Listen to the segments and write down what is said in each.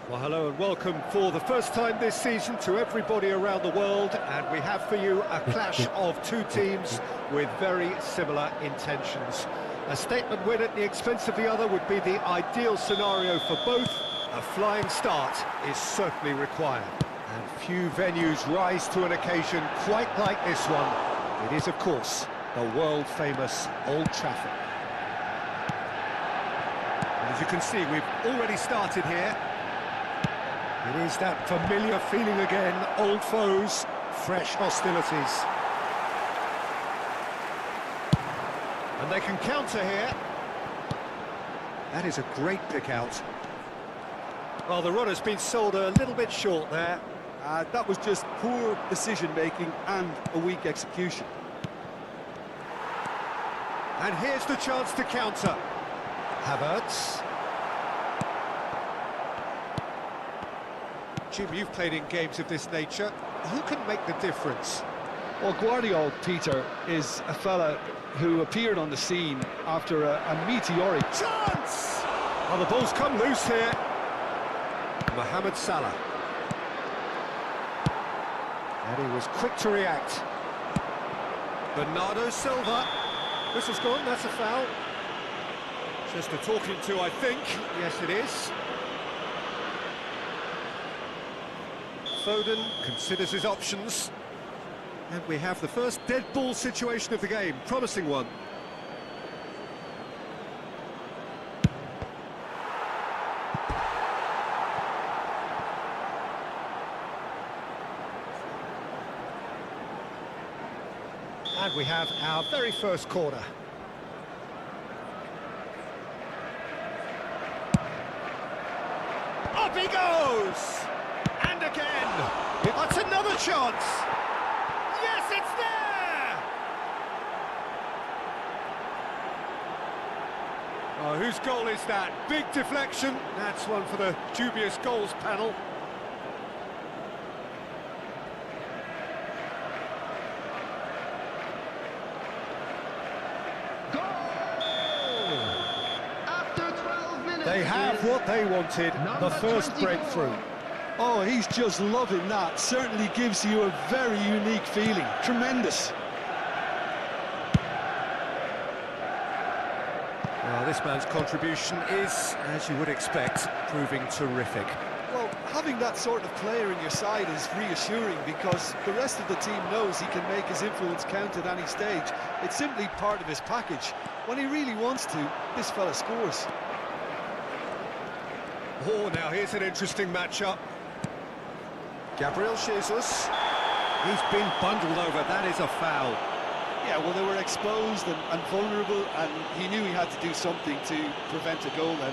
Well, hello and welcome for the first time this season to everybody around the world, and we have for you a clash of two teams with very similar intentions. A statement win at the expense of the other would be the ideal scenario for both. A flying start is certainly required, and few venues rise to an occasion quite like this one. It is, of course, the world-famous Old Trafford. And as you can see, we've already started here. It is that familiar feeling again, old foes, fresh hostilities. And they can counter here. That is a great pick out. Well, the runner's been sold a little bit short there. That was just poor decision-making and a weak execution. And here's the chance to counter. Havertz. Jim, you've played in games of this nature. Who can make the difference? Well, Guardiola, Peter, is a fella who appeared on the scene after a meteoric... Chance! Well, the ball's come loose here. Mohamed Salah. And he was quick to react. Bernardo Silva. Whistle's gone, that's a foul. Just a talking to, I think. Yes, it is. Foden considers his options. And we have the first dead ball situation of the game. Promising one. And we have our very first corner. Up he goes! And again! That's another chance! Yes, it's there! Oh, whose goal is that? Big deflection. That's one for the dubious goals panel. They have what they wanted, the first breakthrough. Oh, he's just loving that. Certainly gives you a very unique feeling. Tremendous. Well, this man's contribution is, as you would expect, proving terrific. Well, having that sort of player in your side is reassuring because the rest of the team knows he can make his influence count at any stage. It's simply part of his package. When he really wants to, this fella scores. Oh, now here's an interesting matchup. Gabriel Jesus. He's been bundled over, that is a foul. Yeah, well, they were exposed and vulnerable, and he knew he had to do something to prevent a goal then.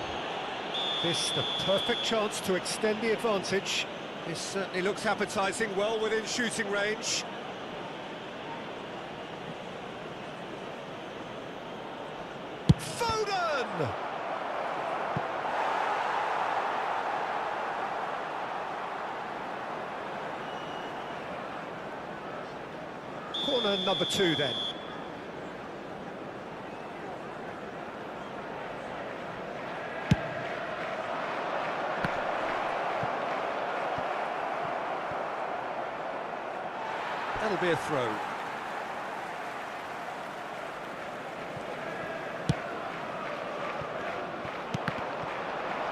This the perfect chance to extend the advantage. This certainly looks appetising, well within shooting range. Foden! Corner number 2 then. That'll be a throw.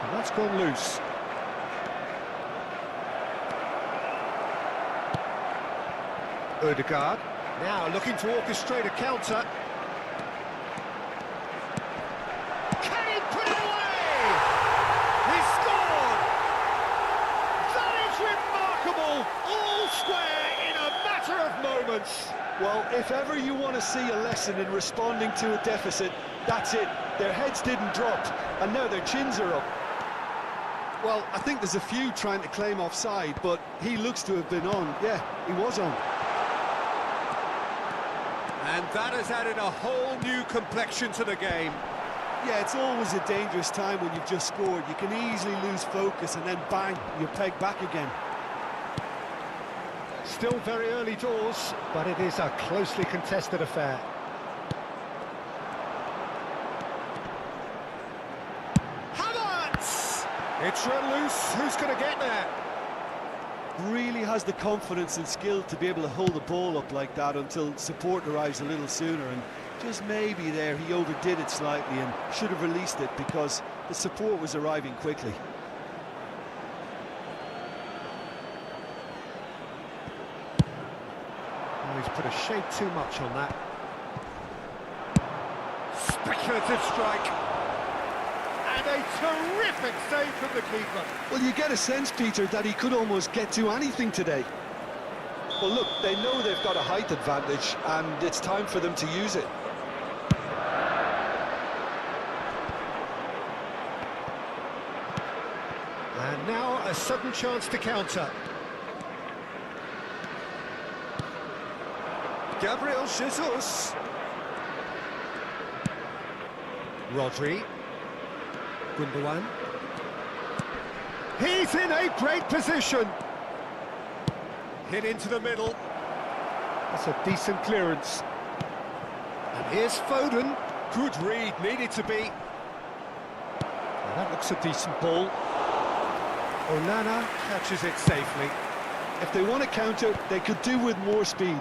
And that's gone loose. Odegaard. Now looking to orchestrate a counter. Can he put it away? He scores! moments. Well, if ever you want to see a lesson in responding to a deficit, that's it. Their heads didn't drop, and now their chins are up. Well, I think there's a few trying to claim offside, but he looks to have been on. Yeah, he was on. And that has added a whole new complexion to the game. Yeah, it's always a dangerous time when you've just scored. You can easily lose focus and then bang, you're pegged back again. Still very early doors, but it is a closely contested affair. Havertz! It's run loose, who's going to get there? Really has the confidence and skill to be able to hold the ball up like that until support arrives a little sooner, and just maybe there he overdid it slightly and should have released it because the support was arriving quickly. Oh, he's put a shade too much on that. Speculative strike. And a terrific save from the keeper. Well, you get a sense, Peter, that he could almost get to anything today. Well, look, they know they've got a height advantage, and it's time for them to use it. And now a sudden chance to counter. Gabriel Jesus. Rodri. Gundogan. He's in a great position. Hit into the middle. That's a decent clearance. And here's Foden. Good read, needed to be. Now that looks a decent ball. Onana catches it safely. If they want to counter, they could do with more speed.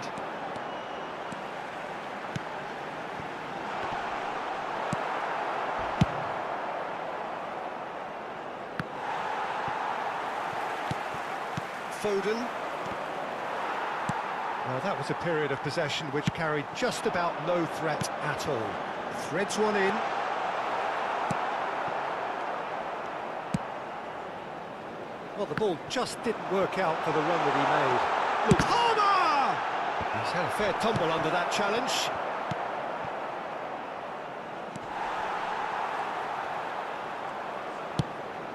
Foden. Now that was a period of possession which carried just about no threat at all. Threads one in. Well, the ball just didn't work out for the run that he made. Look, Palmer! He's had a fair tumble under that challenge.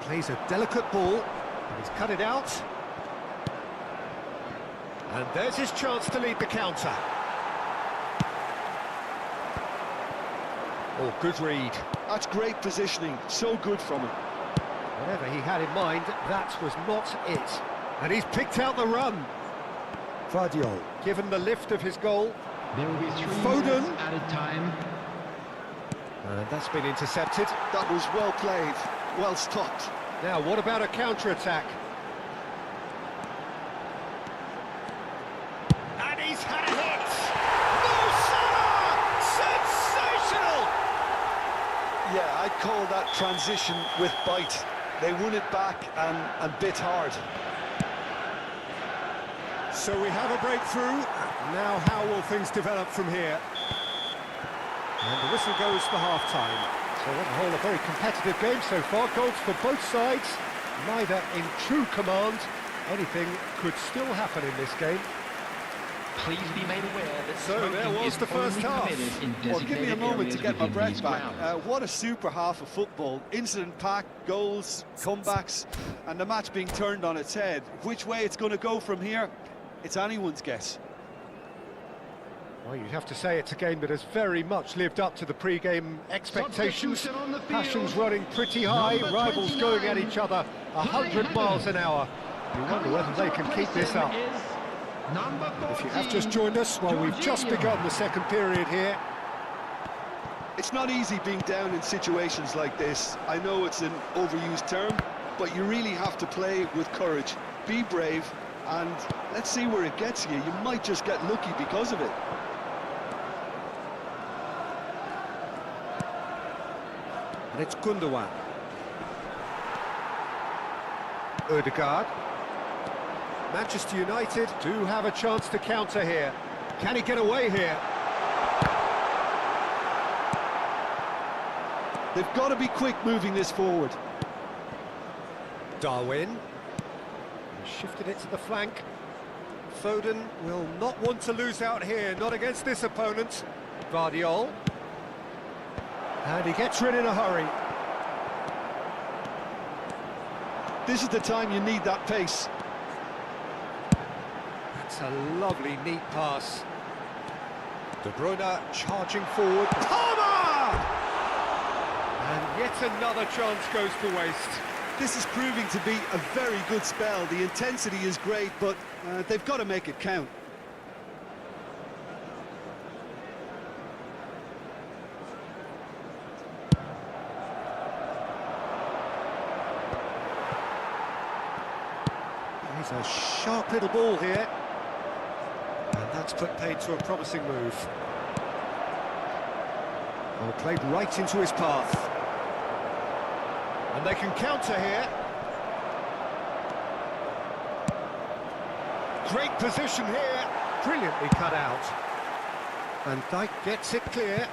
Plays a delicate ball, and he's cut it out. And there's his chance to lead the counter. Oh, good read. That's great positioning, so good from him. Whatever he had in mind, that was not it. And he's picked out the run. Vardiol, given the lift of his goal. There will be 3 Foden. minutes added time. And that's been intercepted. That was well played, well stopped. Now, what about a counter-attack? And he's had a hit! Mo Salah! Sensational! Yeah, I'd call that transition with bite. They won it back and bit hard. So we have a breakthrough. Now how will things develop from here? And the whistle goes for half-time. So on the whole, a very competitive game so far. Goals for both sides, neither in true command. Anything could still happen in this game. Please be made aware that So there smoking was is the first only half. permitted in Well, give me a designated moment to areas get my within breath these back. grounds. What a super half of football. Incident-packed, goals, comebacks, and the match being turned on its head. Which way it's going to go from here, it's anyone's guess. Well, you'd have to say it's a game that has very much lived up to the pre-game expectations. Substitution on the field. Passions running pretty high, Number rivals 29. going at each other 100 miles an hour. You wonder whether they can keep this up. If you have just joined us, well, we've just begun the second period here. It's not easy being down in situations like this. I know it's an overused term, but you really have to play with courage. Be brave, and let's see where it gets you. You might just get lucky because of it. And it's Gundogan. Ødegaard. Manchester United do have a chance to counter here. Can he get away here? They've got to be quick moving this forward. Darwin. He shifted it to the flank. Foden will not want to lose out here, not against this opponent. Guardiola. And he gets rid in a hurry. This is the time you need that pace. That's a lovely, neat pass. De Bruyne charging forward. Palmer! And yet another chance goes to waste. This is proving to be a very good spell. The intensity is great, but they've got to make it count. He's a sharp little ball here. And that's put paid to a promising move. Well, played right into his path. And they can counter here. Great position here. Brilliantly cut out. And Dijk gets it clear.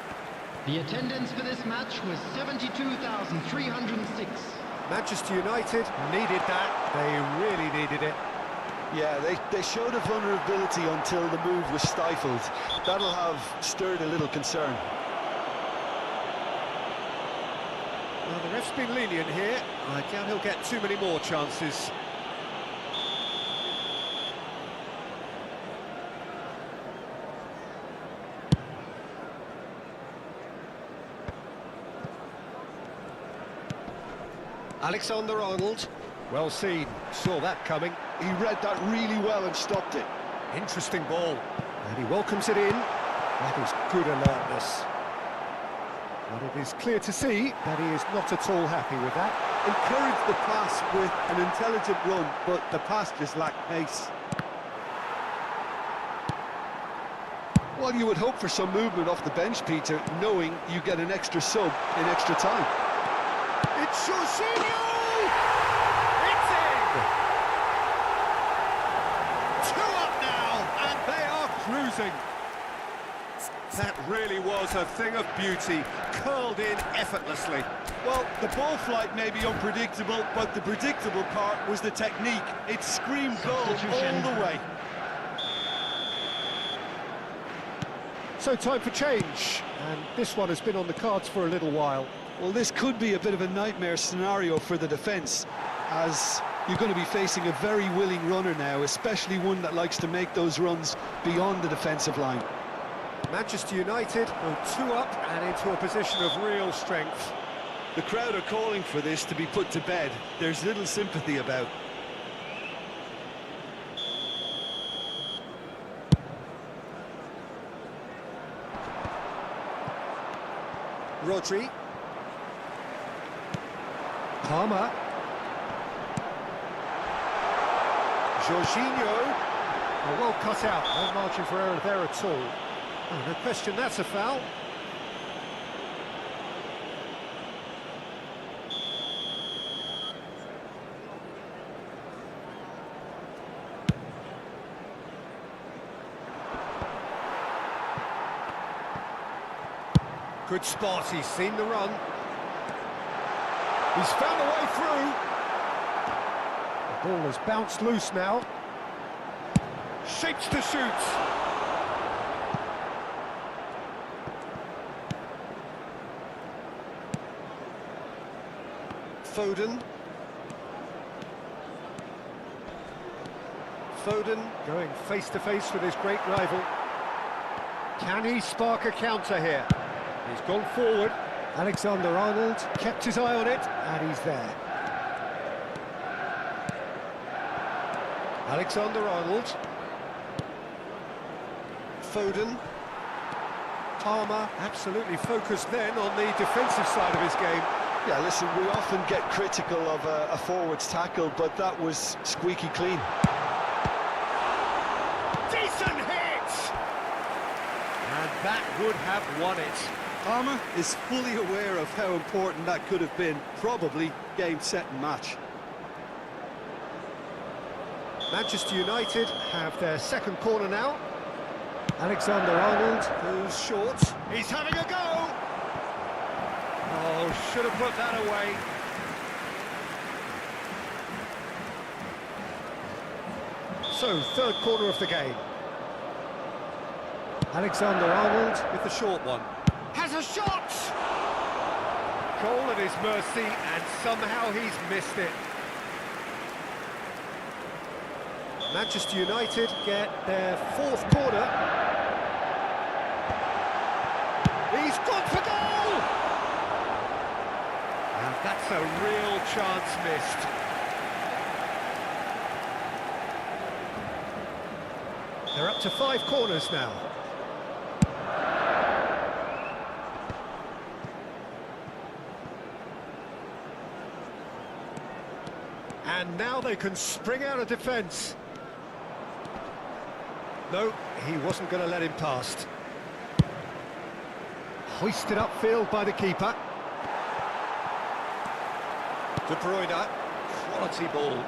The attendance for this match was 72,306. Manchester United needed that. They really needed it. Yeah, they showed a vulnerability until the move was stifled. That'll have stirred a little concern. Well, the ref's been lenient here. I doubt he'll get too many more chances. Alexander-Arnold, well seen, saw that coming. He read that really well and stopped it. Interesting ball, and he welcomes it in. That is good alertness. But it is clear to see that he is not at all happy with that. Encouraged the pass with an intelligent run, but the pass just lacked pace. Well, you would hope for some movement off the bench, Peter, knowing you get an extra sub in extra time. It's Jorginho! It's in! 2 up now, and they are cruising. That really was a thing of beauty, curled in effortlessly. Well, the ball flight may be unpredictable, but the predictable part was the technique. It screamed goal all the way. So time for change, and this one has been on the cards for a little while. Well, this could be a bit of a nightmare scenario for the defence, as you're going to be facing a very willing runner now, especially one that likes to make those runs beyond the defensive line. Manchester United go 2 up and into a position of real strength. The crowd are calling for this to be put to bed. There's little sympathy about. Rodri. Palmer. Jorginho. Oh, well cut out, no margin for error there at all. Oh, no question, that's a foul. Good spot, he's seen the run. He's found a way through. The ball has bounced loose now. Shapes to shoot. Foden. Foden going face-to-face with his great rival. Can he spark a counter here? He's gone forward. Alexander-Arnold kept his eye on it, and he's there. Alexander-Arnold. Foden. Palmer absolutely focused then on the defensive side of his game. Yeah, listen, we often get critical of a forward's tackle, but that was squeaky clean. Decent hit! And that would have won it. Palmer is fully aware of how important that could have been. Probably game, set and match. Manchester United have their second corner now. Alexander-Arnold goes short. He's having a go! Oh, should have put that away. So, third corner of the game. Alexander-Arnold with the short one. Has a shot! Goal at his mercy, and somehow he's missed it. Manchester United get their fourth corner. He's gone for goal! And that's a real chance missed. They're up to 5 corners now. And now they can spring out of defence. No, he wasn't going to let him past. Hoisted upfield by the keeper. De Bruyne, quality ball.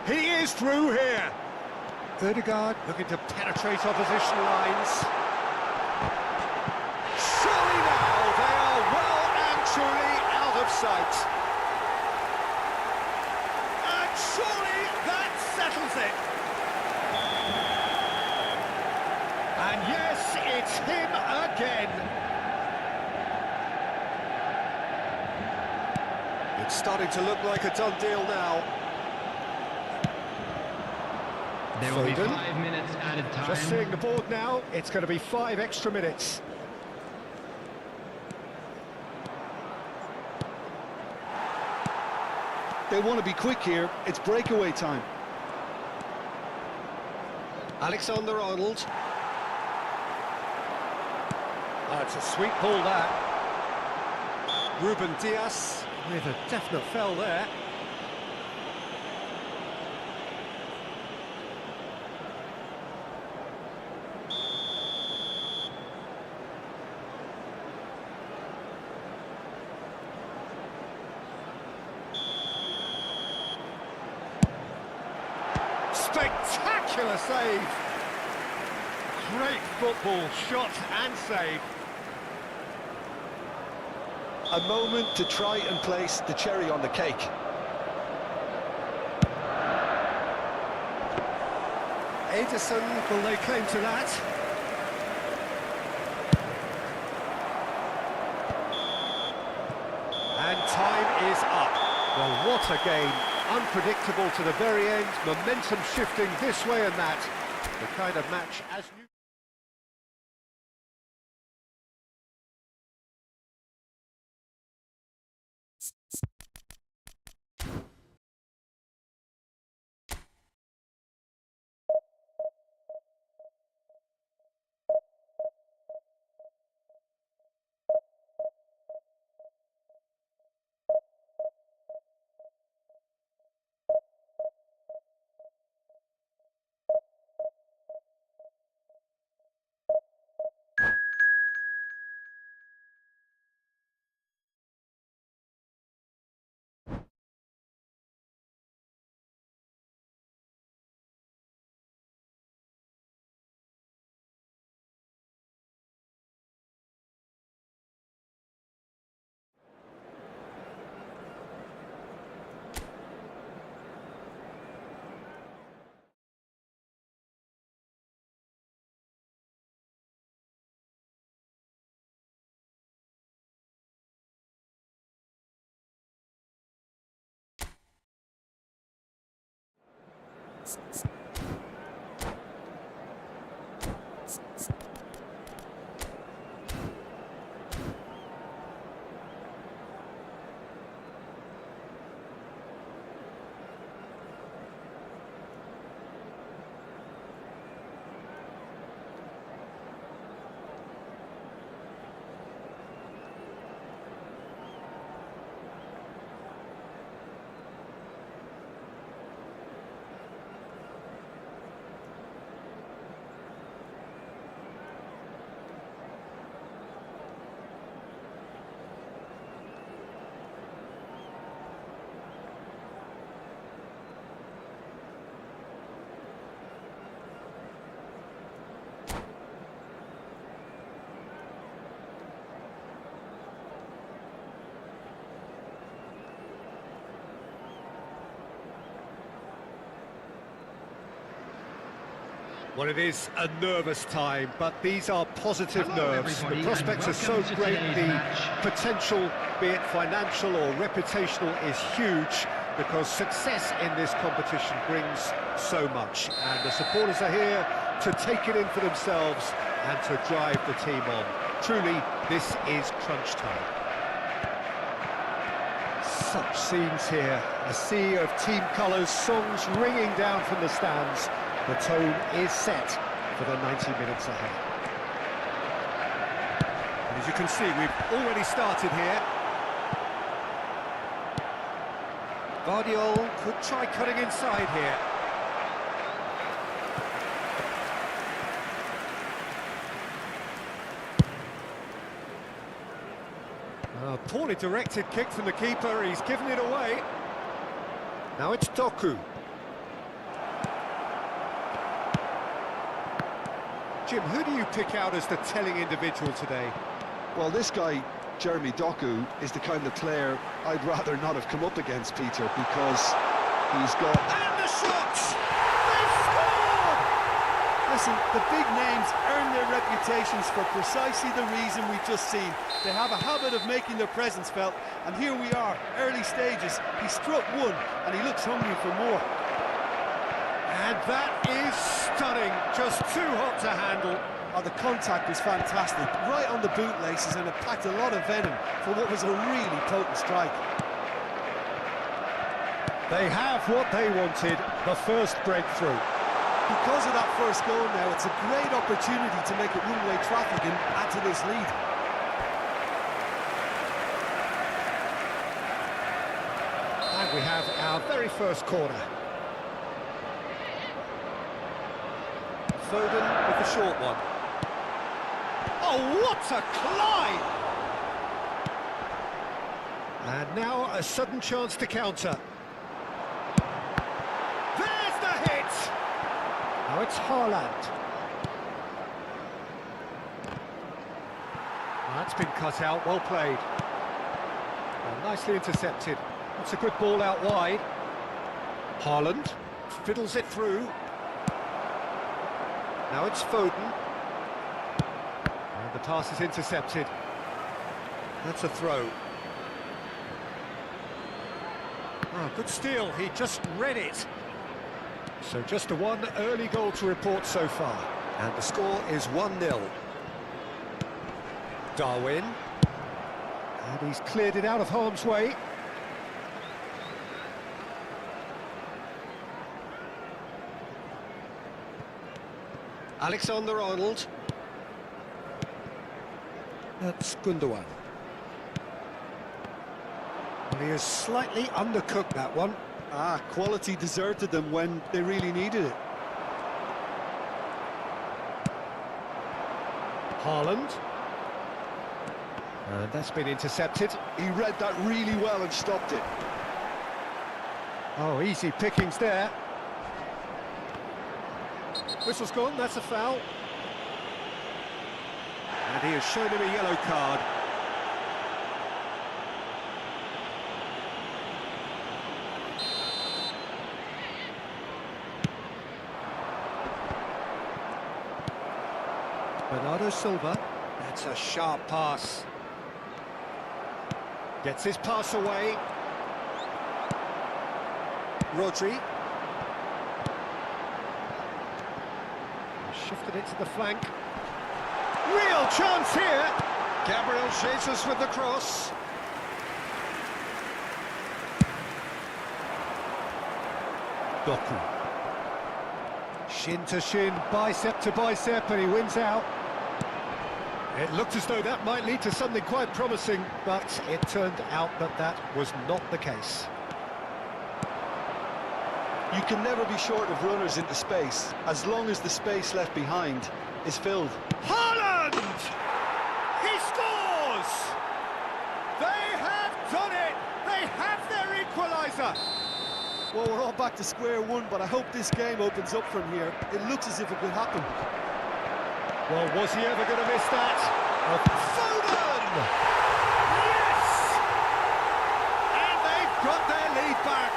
He is through here. Ødegaard looking to penetrate opposition lines. Surely now they are well and truly out of sight. And surely that settles it. And yes, it's him again. It's starting to look like a done deal now. There will be Foden. 5 minutes added time. Just seeing the board now, it's going to be 5 extra minutes. They want to be quick here. It's breakaway time. Alexander-Arnold. It's a sweet ball that. Ruben Dias with a definite foul there. Spectacular save! Great football, shot and save. A moment to try and place the cherry on the cake. Ederson, will they claim to that? And time is up. Well, what a game. Unpredictable to the very end, momentum shifting this way and that. The kind of match as new. Well, it is a nervous time, but these are positive nerves. The everybody, prospects are and so welcome to great, today's the match. potential, be it financial or reputational, is huge, because success in this competition brings so much. And the supporters are here to take it in for themselves and to drive the team on. Truly, this is crunch time. Such scenes here, a sea of team colours, songs ringing down from the stands. The tone is set for the 90 minutes ahead. And as you can see, we've already started here. Guardiola could try cutting inside here. A poorly directed kick from the keeper, he's given it away. Now it's Doku. Jim, who do you pick out as the telling individual today? Well, this guy, Jeremy Doku, is the kind of player I'd rather not have come up against, Peter, because he's got... And the shot! They've scored! Listen, the big names earn their reputations for precisely the reason we've just seen. They have a habit of making their presence felt, and here we are, early stages. He struck one, and he looks hungry for more. And that is stunning, just too hot to handle. Oh, the contact was fantastic, right on the bootlaces, and it packed a lot of venom for what was a really potent strike. They have what they wanted, the first breakthrough. Because of that first goal now, it's a great opportunity to make it one-way traffic and add to this lead. And we have our very first corner. Foden with the short one. Oh, what a climb! And now a sudden chance to counter. There's the hit! Now it's Haaland. That's been cut out, well played. Well, nicely intercepted. That's a good ball out wide. Haaland fiddles it through. Now it's Foden. And the pass is intercepted. That's a throw. Oh, good steal, he just read it. So just the one early goal to report so far. And the score is 1-0. Darwin. And he's cleared it out of harm's way. Alexander-Arnold. That's Gundogan. Well, he has slightly undercooked that one. Ah, quality deserted them when they really needed it. Haaland. And that's been intercepted. He read that really well and stopped it. Oh, easy pickings there. Whistle's gone, that's a foul. And he has shown him a yellow card. Bernardo Silva. That's a sharp pass. Gets his pass away. Rodri. Shifted it to the flank. Real chance here. Gabriel Jesus with the cross. Doku. Shin to shin, bicep to bicep, and he wins out. It looked as though that might lead to something quite promising, but it turned out that that was not the case. You can never be short of runners into space, as long as the space left behind is filled. Haaland! He scores! They have done it! They have their equaliser! Well, we're all back to square one, but I hope this game opens up from here. It looks as if it could happen. Well, was he ever going to miss that? Foden! Yes! And they've got their lead back.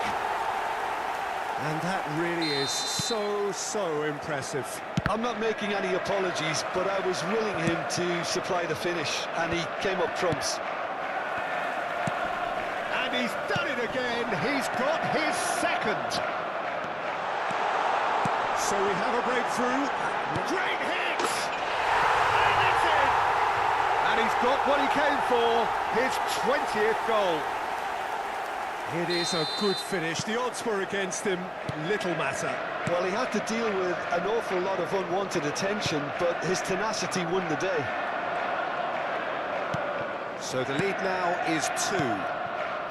And that really is so impressive. I'm not making any apologies, but I was willing him to supply the finish, and he came up trumps. And he's done it again. He's got his second. So we have a breakthrough. Great hit! And it's in! And he's got what he came for, his 20th goal. It is a good finish. The odds were against him, little matter. Well, he had to deal with an awful lot of unwanted attention, but his tenacity won the day. So the lead now is 2.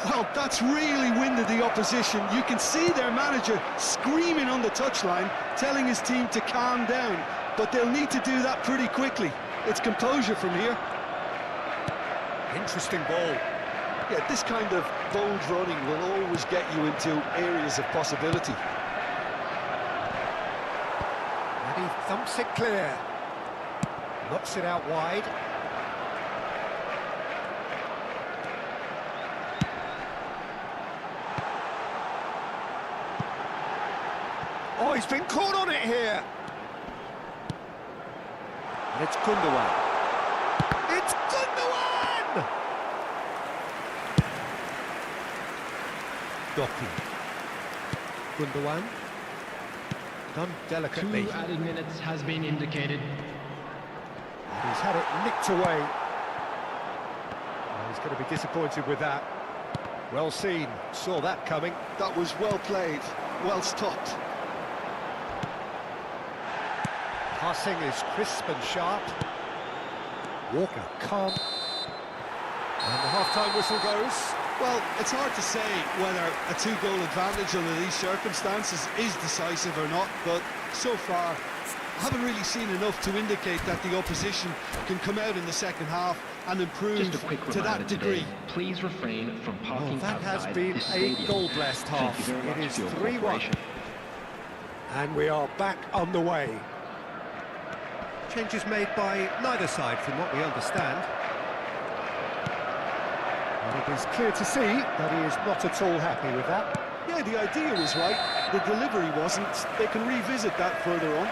Well, that's really winded the opposition. You can see their manager screaming on the touchline, telling his team to calm down, but they'll need to do that pretty quickly. It's composure from here. Interesting ball. Yeah, this kind of bold running will always get you into areas of possibility. And he thumps it clear. Knocks it out wide. Oh, he's been caught on it here. And it's Gundogan. It's Gundogan! Doku. Gundogan. Done delicately. 2 added minutes has been indicated. He's had it nicked away. He's going to be disappointed with that. Well seen. Saw that coming. That was well played, well stopped. Passing is crisp and sharp. Walker calm. And the half-time whistle goes. Well, it's hard to say whether a 2-goal advantage under these circumstances is decisive or not, but so far I haven't really seen enough to indicate that the opposition can come out in the second half and improve Just a quick to reminder that degree. today, please refrain from Well, parking that has outside been this a stadium. goal-blessed half. Thank you very It much is for your 3-1. cooperation. And we are back on the way. Changes made by neither side from what we understand. And it is clear to see that he is not at all happy with that. Yeah, the idea was right, the delivery wasn't. They can revisit that further on.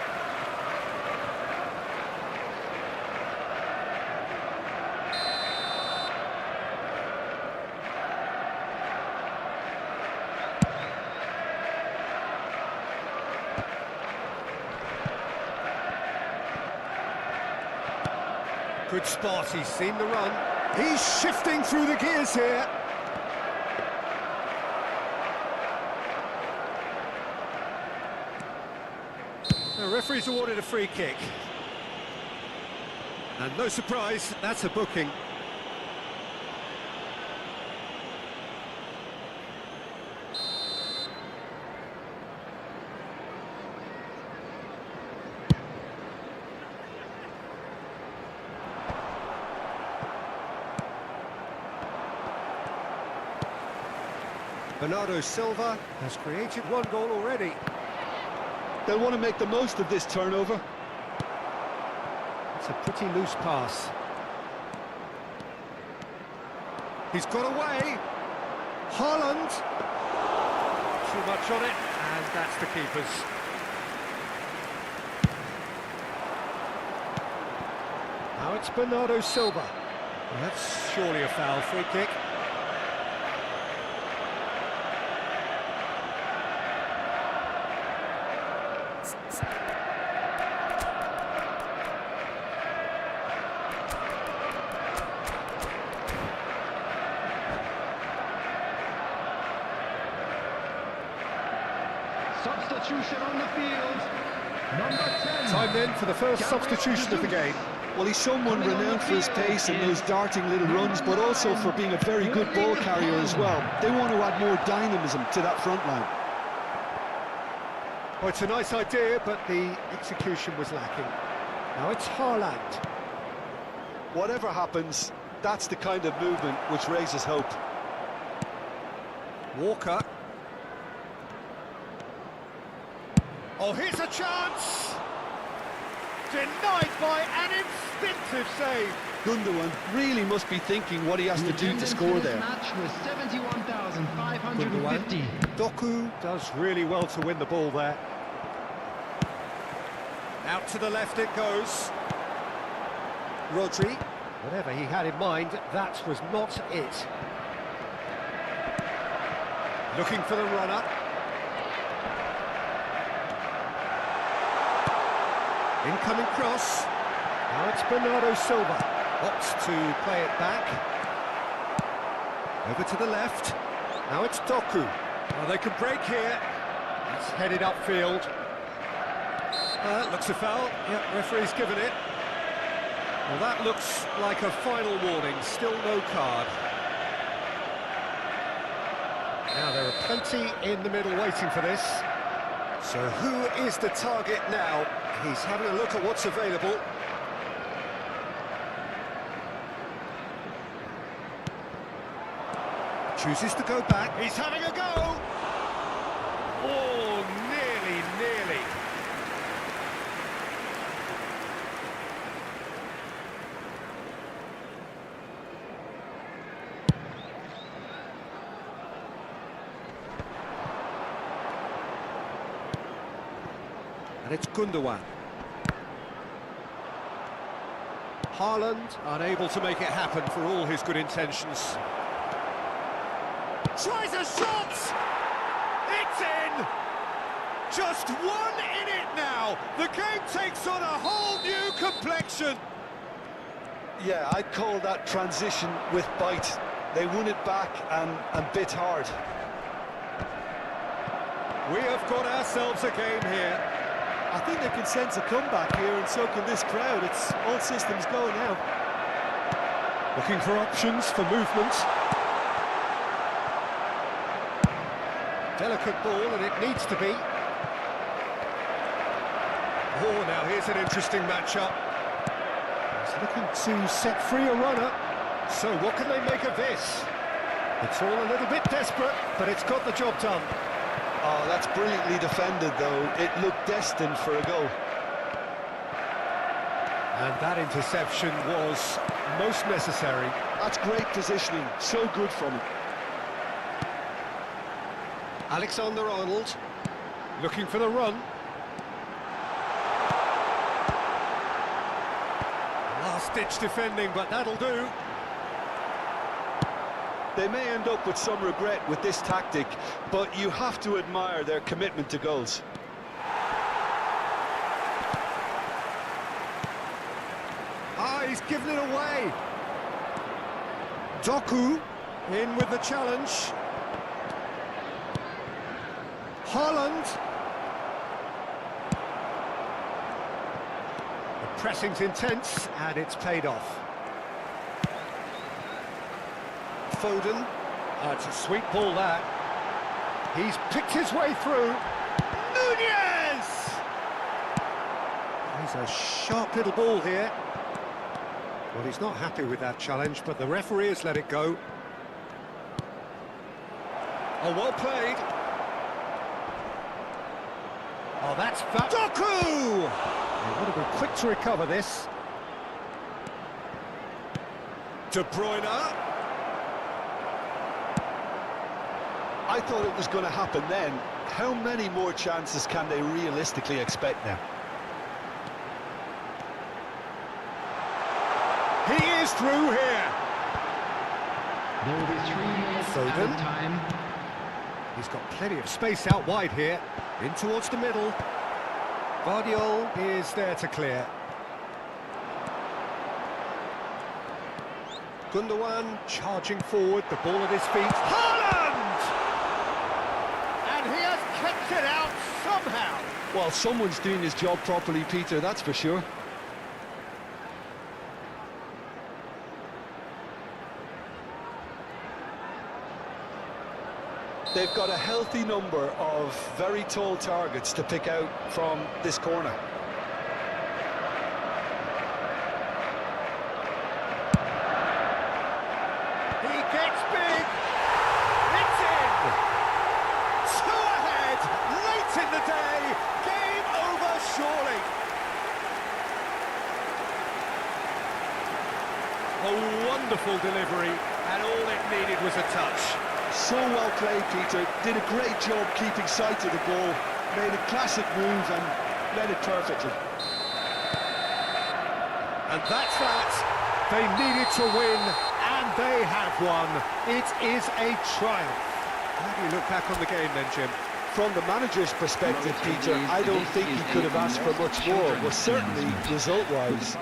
Good spot, he's seen the run. He's shifting through the gears here. The referee's awarded a free kick. And no surprise, that's a booking. Bernardo Silva has created 1 goal already. They'll want to make the most of this turnover. It's a pretty loose pass. He's got away. Haaland. Too much on it, and that's the keeper's. Now it's Bernardo Silva. Well, that's surely a foul. Free kick. Substitution on the field. Number 10. Time then for the first substitution of the game. Well, he's someone renowned for his pace and those darting little runs, but also for being a very good ball carrier as well. They want to add more dynamism to that front line. Well, it's a nice idea, but the execution was lacking. Now it's Haaland. Whatever happens, that's the kind of movement which raises hope. Walker. Oh, here's a chance! Denied by an instinctive save. Gundogan really must be thinking what he has to do to score there. Match was 71,550. Doku does really well to win the ball there. Out to the left it goes. Rodri. Whatever he had in mind, that was not it. Looking for the runner. Incoming cross. Now it's Bernardo Silva. Opts to play it back. Over to the left. Now it's Doku. Well, they could break here. It's headed upfield. Looks a foul. Yep, referee's given it. Well, that looks like a final warning. Still no card. Now, there are plenty in the middle waiting for this. So who is the target now? He's having a look at what's available. Chooses to go back. He's having a go! Oh, nearly. And it's Gundogan. Haaland unable to make it happen for all his good intentions. Tries a shot! It's in! Just one in it now! The game takes on a whole new complexion! Yeah, I'd call that transition with bite. They won it back and bit hard. We have got ourselves a game here. I think they can sense a comeback here, and so can this crowd. It's all systems go now. Looking for options for movement. Delicate ball, and it needs to be. Oh, now here's an interesting matchup. He's looking to set free a runner. So what can they make of this? It's all a little bit desperate, but it's got the job done. Oh, that's brilliantly defended, though. It looked destined for a goal. And that interception was most necessary. That's great positioning. So good from him. Alexander-Arnold looking for the run. Last-ditch defending, but that'll do. They may end up with some regret with this tactic, but you have to admire their commitment to goals. He's given it away. Doku in with the challenge. Haaland. The pressing's intense, and it's paid off. Foden. It's a sweet ball, that. He's picked his way through. Nunez! He's a sharp little ball here. Well, he's not happy with that challenge, but the referee has let it go. Oh, well played. Oh, that's Doku! They've got to be quick to recover this. De Bruyne. I thought it was going to happen then. How many more chances can they realistically expect now? He is through here. There will be 3 minutes Foden. out of time. He's got plenty of space out wide here. In towards the middle. Guardiola is there to clear. Gundogan charging forward, the ball at his feet. Haaland! And he has kept it out somehow. Well, someone's doing his job properly, Peter, that's for sure. They've got a healthy number of very tall targets to pick out from this corner. He gets big. It's in. 2 ahead, late in the day. Game over, surely. A wonderful delivery, and all it needed was a touch. So well played, Peter. Did a great job keeping sight of the ball. Made a classic move and read it perfectly. And that's that. They needed to win, and they have won. It is a triumph. How do you look back on the game then, Jim? From the manager's perspective, Peter, I don't think he could have asked for much more, but certainly result-wise.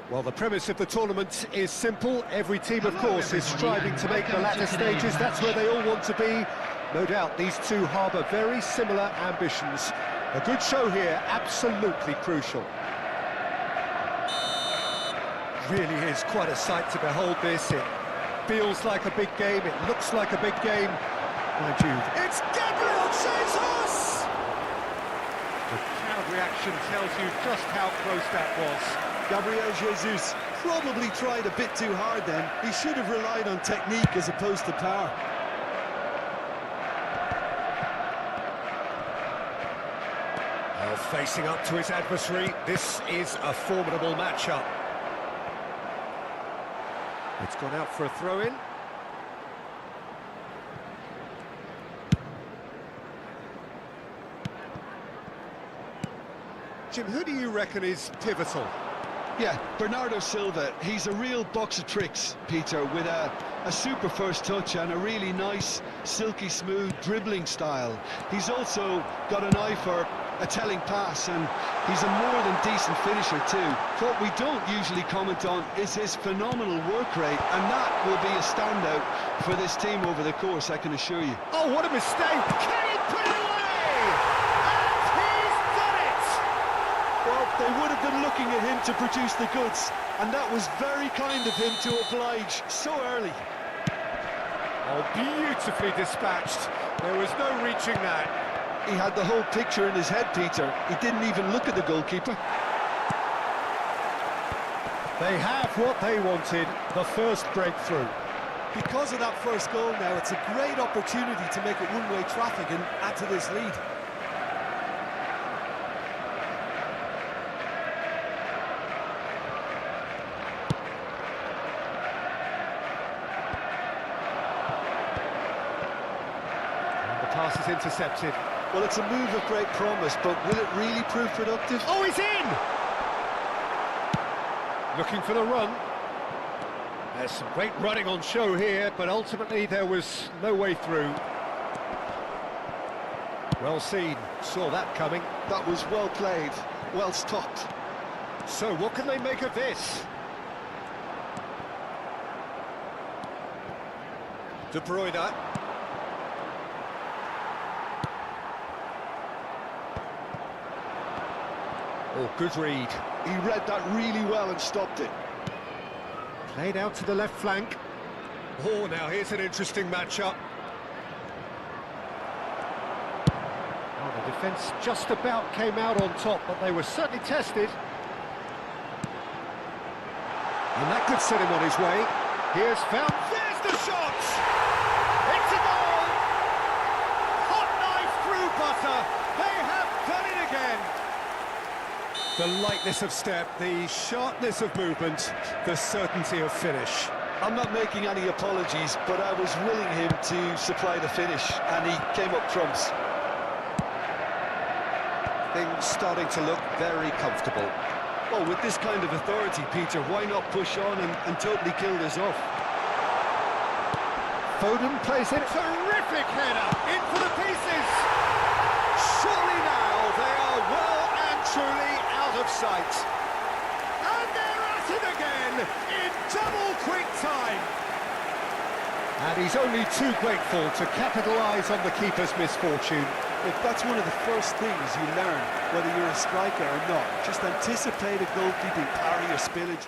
Well, the premise of the tournament is simple. Every team, of course, is striving to make the latter stages. That's where they all want to be. No doubt these two harbour very similar ambitions. A good show here, absolutely crucial. Really is quite a sight to behold this. It feels like a big game, it looks like a big game. Mind you, it's Gabriel Jesus! The crowd reaction tells you just how close that was. Gabriel Jesus probably tried a bit too hard then. He should have relied on technique as opposed to power. Facing up to his adversary, this is a formidable matchup. It's gone out for a throw-in. Jim, who do you reckon is pivotal? Yeah, Bernardo Silva, he's a real box of tricks, Peter, with a super first touch and a really nice, silky smooth dribbling style. He's also got an eye for a telling pass, and he's a more than decent finisher too. What we don't usually comment on is his phenomenal work rate, and that will be a standout for this team over the course, I can assure you. Oh, what a mistake! Can he put it away? And he's done it! Well, they would have been looking at him to produce the goods, and that was very kind of him to oblige so early. Oh, beautifully dispatched. There was no reaching that. He had the whole picture in his head, Peter. He didn't even look at the goalkeeper. They have what they wanted, the first breakthrough. Because of that first goal now, it's a great opportunity to make it one-way traffic and add to this lead. And the pass is intercepted. Well, it's a move of great promise, but will it really prove productive? Oh, he's in! Looking for the run. There's some great running on show here, but ultimately there was no way through. Well seen, saw that coming. That was well played, well stopped. So what can they make of this? De Bruyne. Oh, good read. He read that really well and stopped it. Played out to the left flank. Oh, now here's an interesting matchup. Oh, they Defence just about came out on top, but they were certainly tested. And that could set him on his way. Here's found. There's the shot! It's a goal! Hot knife through butter. They have done it again. The lightness of step, the sharpness of movement, the certainty of finish. I'm not making any apologies, but I was willing him to supply the finish, and he came up trumps. Things starting to look very comfortable. Well, with this kind of authority, Peter, why not push on and totally kill this off? Foden plays it. Terrific header, in for the pieces. Surely now they are well and truly out of sight. And they're at it again in double quick time. And he's only too grateful to capitalise on the keeper's misfortune. If that's one of the first things you learn, whether you're a striker or not, just anticipate a goalkeeping parry or spillage.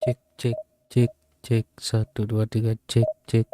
Cek cek cek cek 1 2 3 cek cek.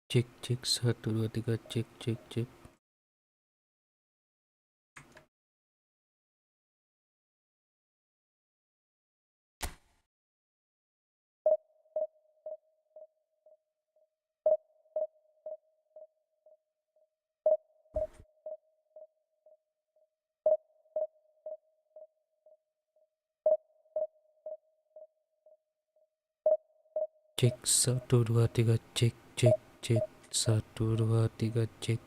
Cek cek 1 2 3 cek cek cek. Cek 1 2 3 cek cek cek 1 2 3 cek.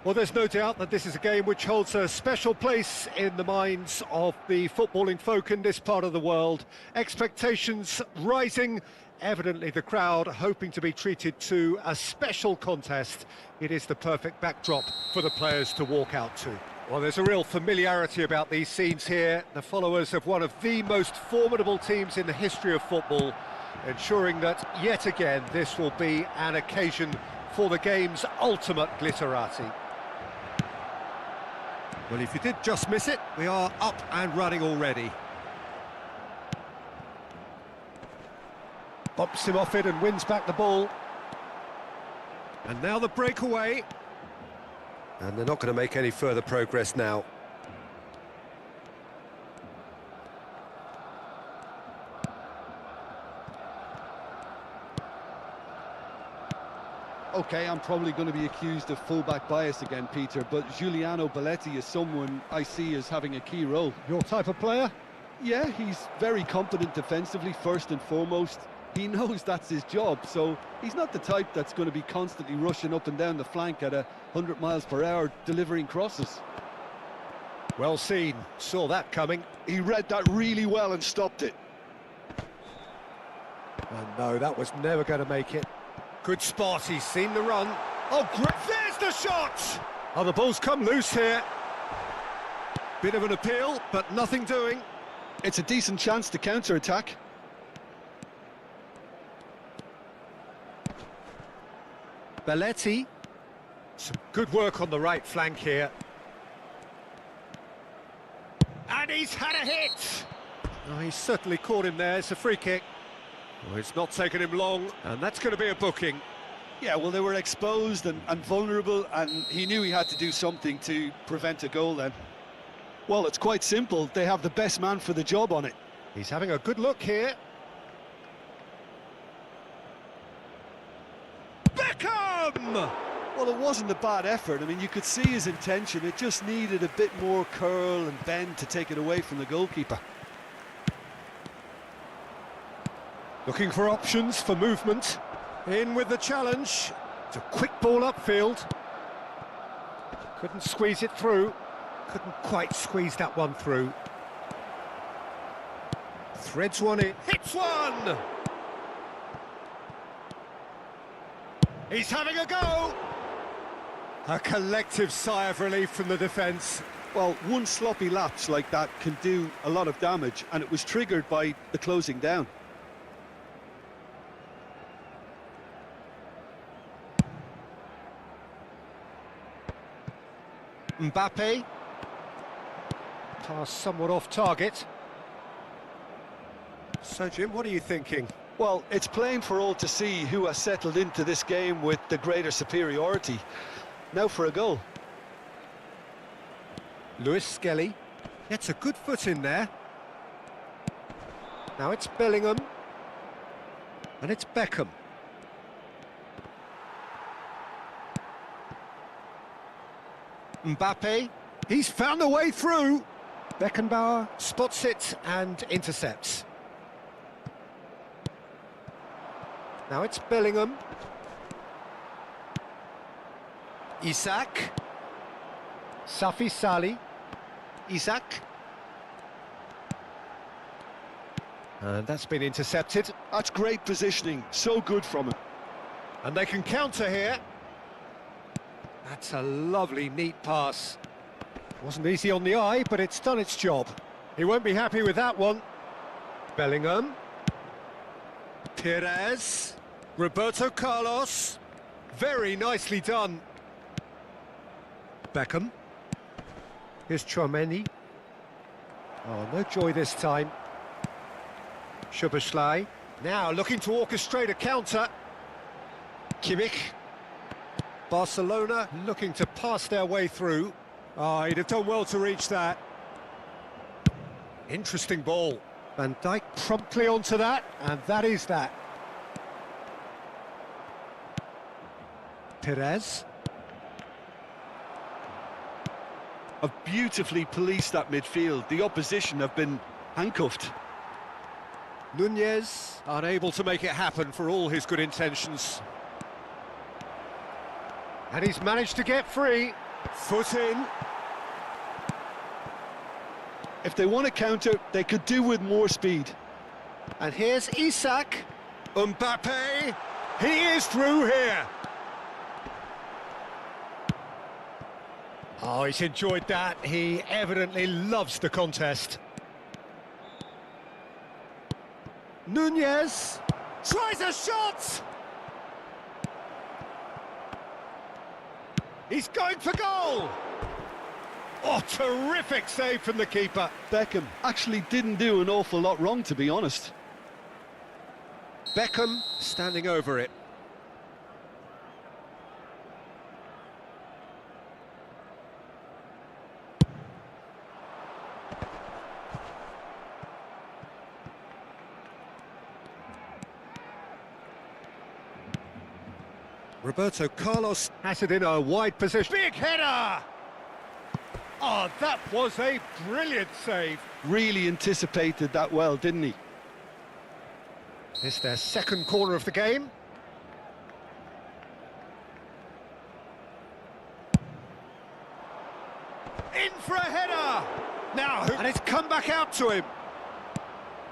Well, there's no doubt that this is a game which holds a special place in the minds of the footballing folk in this part of the world. Expectations rising, evidently the crowd hoping to be treated to a special contest. It is the perfect backdrop for the players to walk out to. Well, there's a real familiarity about these scenes here. The followers of one of the most formidable teams in the history of football, ensuring that yet again this will be an occasion for the game's ultimate glitterati. Well, if you did just miss it, we are up and running already. Bumps him off it and wins back the ball. And now the breakaway. And they're not going to make any further progress now. Okay, I'm probably going to be accused of fullback bias again, Peter, but Giuliano Belletti is someone I see as having a key role. Your type of player? Yeah, he's very competent defensively, first and foremost. He knows that's his job, so he's not the type that's going to be constantly rushing up and down the flank at 100 miles per hour, delivering crosses. Well seen, saw that coming. He read that really well and stopped it. And no, that was never going to make it. Good spot, he's seen the run. Oh, great, there's the shot! Oh, the ball's come loose here. Bit of an appeal, but nothing doing. It's a decent chance to counter-attack. Belletti. Some good work on the right flank here. And he's had a hit! Oh, he's certainly caught him there, it's a free kick. Well, it's not taken him long, and that's going to be a booking. Yeah, well, they were exposed and vulnerable, and he knew he had to do something to prevent a goal then. Well, it's quite simple. They have the best man for the job on it. He's having a good look here. Beckham! Well, it wasn't a bad effort. I mean, you could see his intention. It just needed a bit more curl and bend to take it away from the goalkeeper. Looking for options for movement. In with the challenge. It's a quick ball upfield. Couldn't squeeze it through. Couldn't quite squeeze that one through. Threads one in. Hits one! He's having a go! A collective sigh of relief from the defence. Well, one sloppy lapse like that can do a lot of damage, and it was triggered by the closing down. Mbappe. Pass somewhat off target. So, Jim, what are you thinking? Well, it's plain for all to see who has settled into this game with the greater superiority. Now for a goal. Lewis Skelly gets a good foot in there. Now it's Bellingham. And it's Beckham. Mbappe, he's found a way through. Beckenbauer spots it and intercepts. Now it's Bellingham. Isak. Safi Salih. Isak. And that's been intercepted. That's great positioning, so good from him. And they can counter here. That's a lovely, neat pass. Wasn't easy on the eye, but it's done its job. He won't be happy with that one. Bellingham. Perez. Roberto Carlos. Very nicely done. Beckham. Here's Chouameni. Oh, no joy this time. Szoboszlai. Now looking to orchestrate a counter. Kimmich. Barcelona looking to pass their way through. Oh, he'd have done well to reach that. Interesting ball. Van Dijk promptly onto that, and that is that. Perez. Have beautifully policed that midfield. The opposition have been handcuffed. Nunez unable to make it happen for all his good intentions. And he's managed to get free. Foot in. If they want to counter, they could do with more speed. And here's Isak. Mbappe. He is through here. Oh, he's enjoyed that. He evidently loves the contest. Nunez tries a shot. He's going for goal! Oh, terrific save from the keeper. Beckham actually didn't do an awful lot wrong, to be honest. Beckham standing over it. Roberto Carlos has it in a wide position. Big header! Oh, that was a brilliant save. Really anticipated that well, didn't he? It's their second corner of the game. In for a header! Now, and it's come back out to him.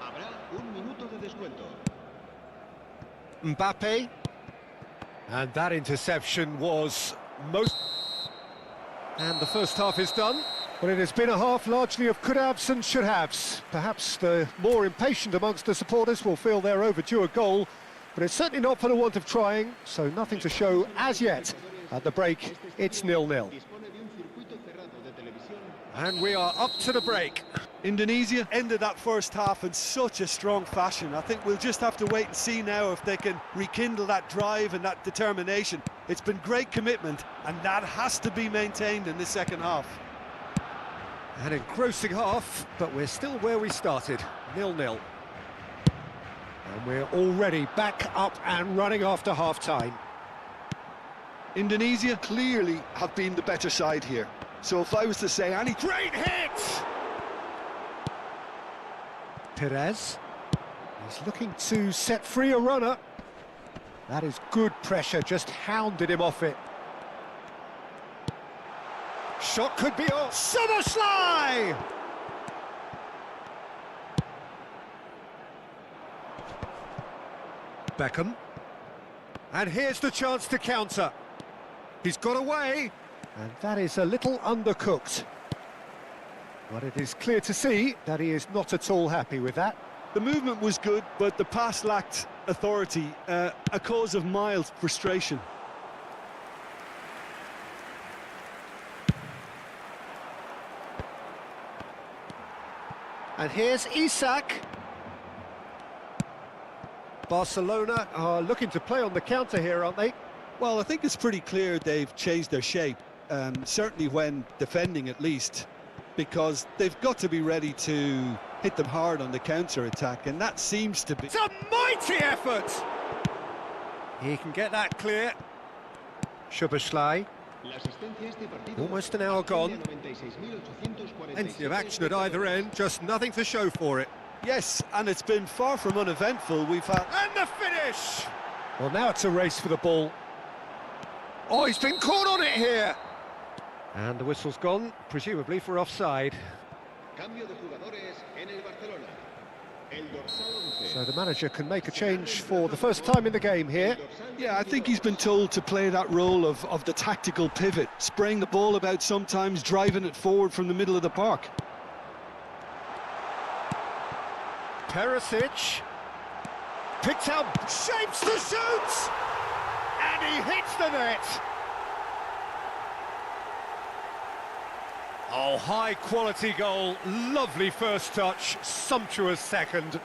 Habrá un minuto de descuento. Mbappe. And that interception was most... And the first half is done. Well, it has been a half largely of could-haves and should-haves. Perhaps the more impatient amongst the supporters will feel they're overdue a goal, but it's certainly not for the want of trying, so nothing to show as yet. At the break, it's 0-0. And we are up to the break. Indonesia ended that first half in such a strong fashion. I think we'll just have to wait and see now if they can rekindle that drive and that determination. It's been great commitment, and that has to be maintained in the second half. An engrossing half, but we're still where we started, 0-0. And we're already back up and running after half-time. Indonesia clearly have been the better side here. So if I was to say any... Great hit! Perez. He's looking to set free a runner. That is good pressure, just hounded him off it. Shot could be on. Summerslide! Beckham. And here's the chance to counter. He's got away. And that is a little undercooked. But it is clear to see that he is not at all happy with that. The movement was good, but the pass lacked authority, a cause of mild frustration. And here's Isak. Barcelona are looking to play on the counter here, aren't they? Well, I think it's pretty clear they've changed their shape, certainly when defending at least, because they've got to be ready to hit them hard on the counter-attack, and that seems to be... It's a mighty effort! He can get that clear. Szoboszlai. Almost an hour gone. Plenty of action at either end, just nothing to show for it. Yes, and it's been far from uneventful. We've had... And the finish! Well, now it's a race for the ball. Oh, he's been caught on it here! And the whistle's gone, presumably for offside. So the manager can make a change for the first time in the game here. Yeah, I think he's been told to play that role of the tactical pivot, spraying the ball about sometimes, driving it forward from the middle of the park. Perisic picks out, shapes to shoot, and he hits the net. Oh, high quality goal, lovely first touch, sumptuous second.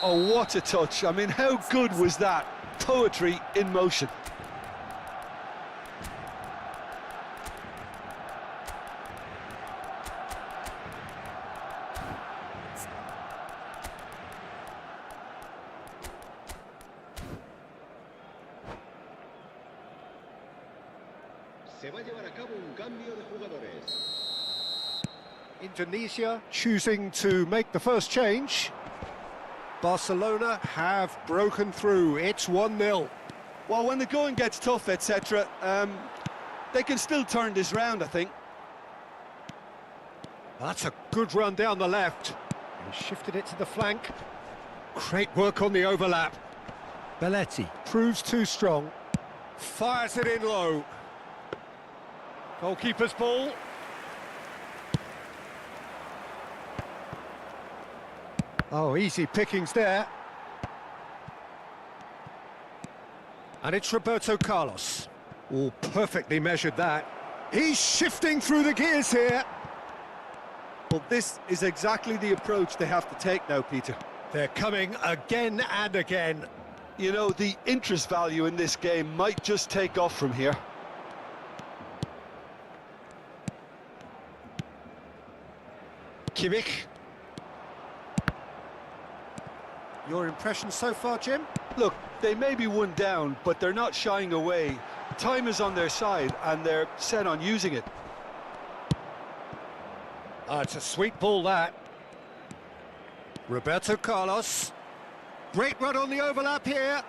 Oh, what a touch. I mean, how good was that? Poetry in motion. Se va a llevar a cabo un cambio de jugadores. Indonesia choosing to make the first change. Barcelona have broken through. It's 1-0. Well, when the going gets tough, etc., they can still turn this round, I think. That's a good run down the left. He shifted it to the flank. Great work on the overlap. Belletti proves too strong. Fires it in low. Goalkeeper's ball. Oh, easy pickings there. And it's Roberto Carlos. Oh, perfectly measured that. He's shifting through the gears here. Well, this is exactly the approach they have to take now, Peter. They're coming again and again. You know, the interest value in this game might just take off from here. Kimmich. Your impression so far, Jim? Look, they may be one down, but they're not shying away. Time is on their side, and they're set on using it. It's a sweet ball, that. Roberto Carlos. Great run on the overlap here.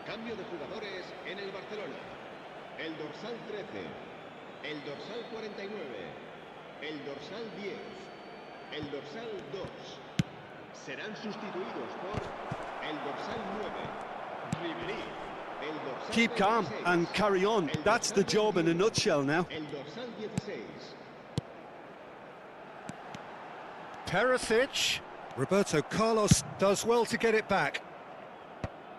Cambio de jugadores en el Barcelona. El dorsal 13, el dorsal 49, el dorsal 10, el dorsal 2. Serán sustituidos por el dorsal 9, Ribery. El dorsal Keep calm 26, and carry on. el That's the dorsal job in a 21, nutshell now. El dorsal 16. Perisic. Roberto Carlos does well to get it back.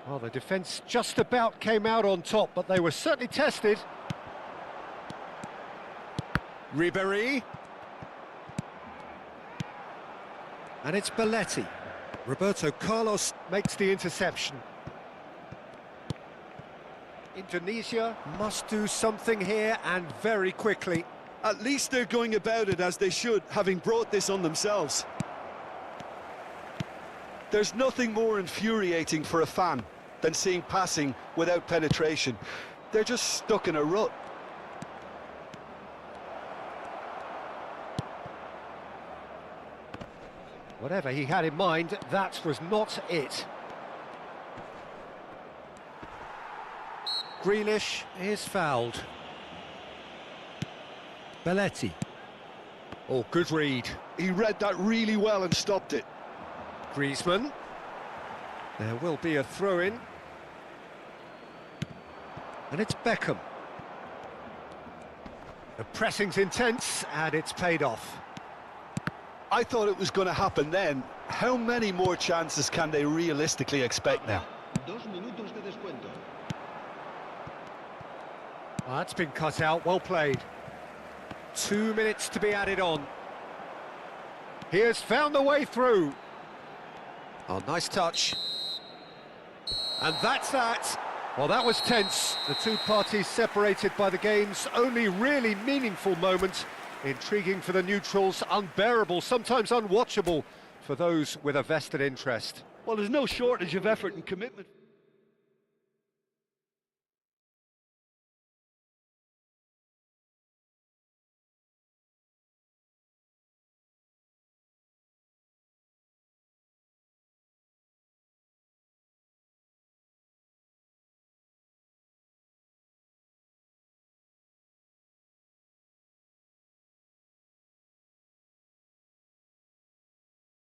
Well, the defence just about came out on top, but they were certainly tested. Ribery. And it's Belletti. Roberto Carlos makes the interception. Indonesia must do something here, and very quickly. At least they're going about it as they should, having brought this on themselves. There's nothing more infuriating for a fan than seeing passing without penetration. They're just stuck in a rut. Whatever he had in mind, that was not it. Grealish is fouled. Belletti. Oh, good read. He read that really well and stopped it. Griezmann. There will be a throw-in. And it's Beckham. The pressing's intense, and it's paid off. I thought it was going to happen then. How many more chances can they realistically expect now? 2 minutos de descuento. That's been cut out, well played. 2 minutes to be added on. He has found the way through. Oh, nice touch. And that's that. Well, that was tense. The two parties separated by the game's only really meaningful moment. Intriguing for the neutrals, unbearable, sometimes unwatchable for those with a vested interest. Well, there's no shortage of effort and commitment.